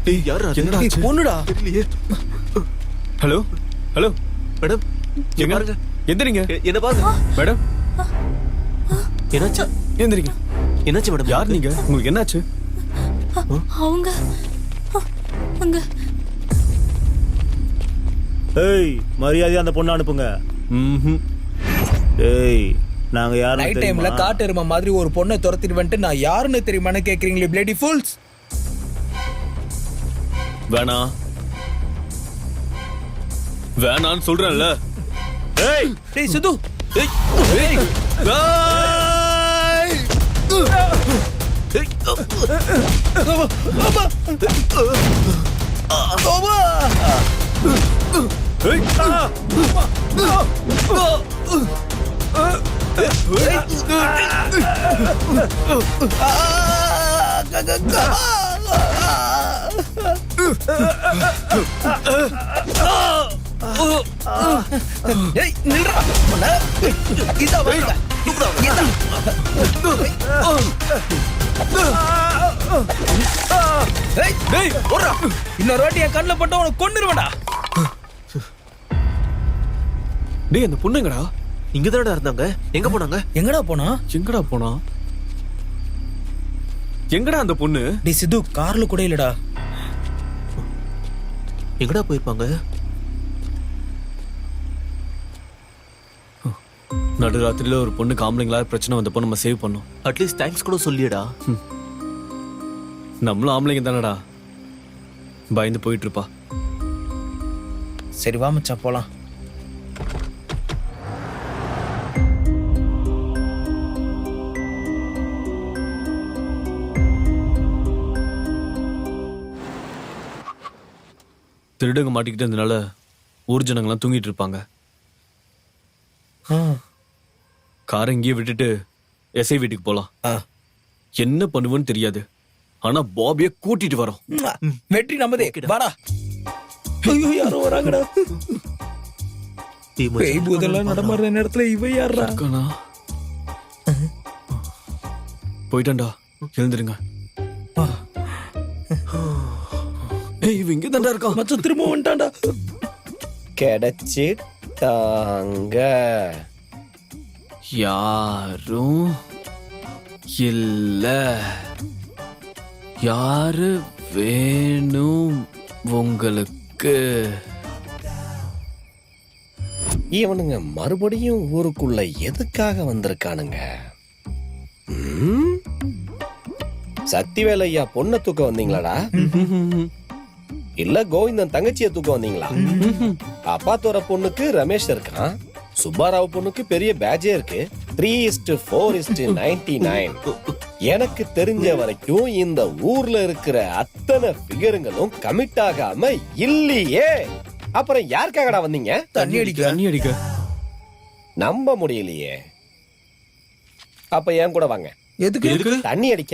டேய் யாரா என்னடா ஆச்சு? பொண்ணுடா. தெரியலையே. ஹலோ ஹலோ மேடம் எங்க பாருங்க. எந்திரிங்க என்ன பாருங்க மேடம். என்னாச்சு? எந்திரிங்க. என்னாச்சு மேடம்? யார் நீங்க? உங்களுக்கு என்னாச்சு? அவங்க அங்க ஏய் மரியாதையா அந்த பொண்ணை அனுப்புங்க. ம்ஹும். ஏய் நாங்க யாரும் நைட் டைம்ல காட்டு எருமை மாதிரி ஒரு பொண்ணை துரத்திட்டு வந்துட்டு நான் யாருன்னு தெரியுமான்னு கேக்குறீங்களே பிளேடி ஃபூல்ஸ். வேணாம் வேணான்னு சொல்றேன்ல. ஏய் டேய் சித்து. ஏய், ஏய். ஏய், டேய் நில்றா. இதா வாங்க. இதா. டேய் டேய் ஓடுறா. இன்னொரு வாட்டி என் கண்ணுல பட்டு உனக்கு கொன்னுருவேடா. டேய் அந்த பொண்ணுங்கடா. இங்கதானடா இருந்தாங்க. எங்க போனாங்க? எங்கடா போனா? எங்கடா போனா? எங்கடா அந்த பொண்ணு? டேய் சித்து கார்ல கூட இல்லடா. எங்கடா போயிருப்பாங்க? நடுராத்திரியில ஒரு பொண்ணு ஆம்பளைங்களா பிரச்சனை வந்தப்போ நம்ம சேவ் பண்ணோம். அட்லீஸ்ட் தேங்க்ஸ் கூட சொல்லியடா. நம்மளும் ஆம்பளைங்க தானடா. பயந்து போயிட்டு இருப்பா. சரி வா மச்சான் போலாம். திருடங்க மாட்டிக்கிட்டு இருந்தனால ஊர் ஜனங்கள்லாம் தூங்கிட்டு இருப்பாங்க. காரை இங்கேயே விட்டுட்டு எஸ்ஐ வீட்டுக்கு போலாம். என்ன பண்ணுவோன்னு தெரியாது. ஆனா பாபிய கூட்டிட்டு வரோம். வெற்றி நம்மதே. வாடா. ஐயோ யாரோ வராங்கடா. பேய் பூதெல்லாம் நடமாடுற நேரத்துல இவ யாரா? போயிட்டான்டா. எழுந்துருங்க. ஏய் இவ இங்க தான்டா இருக்கான். மச்சான் திரும்ப வந்துட்டான்டா. கிடைச்சிட்டாங்க. யாரும் இல்ல. யாரு வேணும் உங்களுக்கு? இவனுங்க மறுபடியும் ஊருக்குள்ள எதுக்காக வந்திருக்கானுங்க? சக்திவேலையா பொண்ணை தூக்க வந்தீங்களாடா? இல்ல கோவிந்தன் தங்கச்சியை தூக்க வந்தீங்களா? அப்பா தோற பொண்ணுக்கு ரமேஷ் இருக்கான். சுப்பாராவ் பொண்ணுக்கு பெரிய பேட்ஜே இருக்கு. 3:4:99. எனக்கு தெரிஞ்ச வரைக்கும் இந்த ஊர்ல இருக்கிற அத்தனை ஃபிகருங்களும் கமிட் ஆகாம இல்லையே. அப்புறம் யாருக்காகடா வந்தீங்க? தண்ணி அடிக்க. தண்ணி அடிக்க. நம்ப முடியலையே. அப்ப ஏன் கூட வாங்க. எதுக்கு? தண்ணி அடிக்க.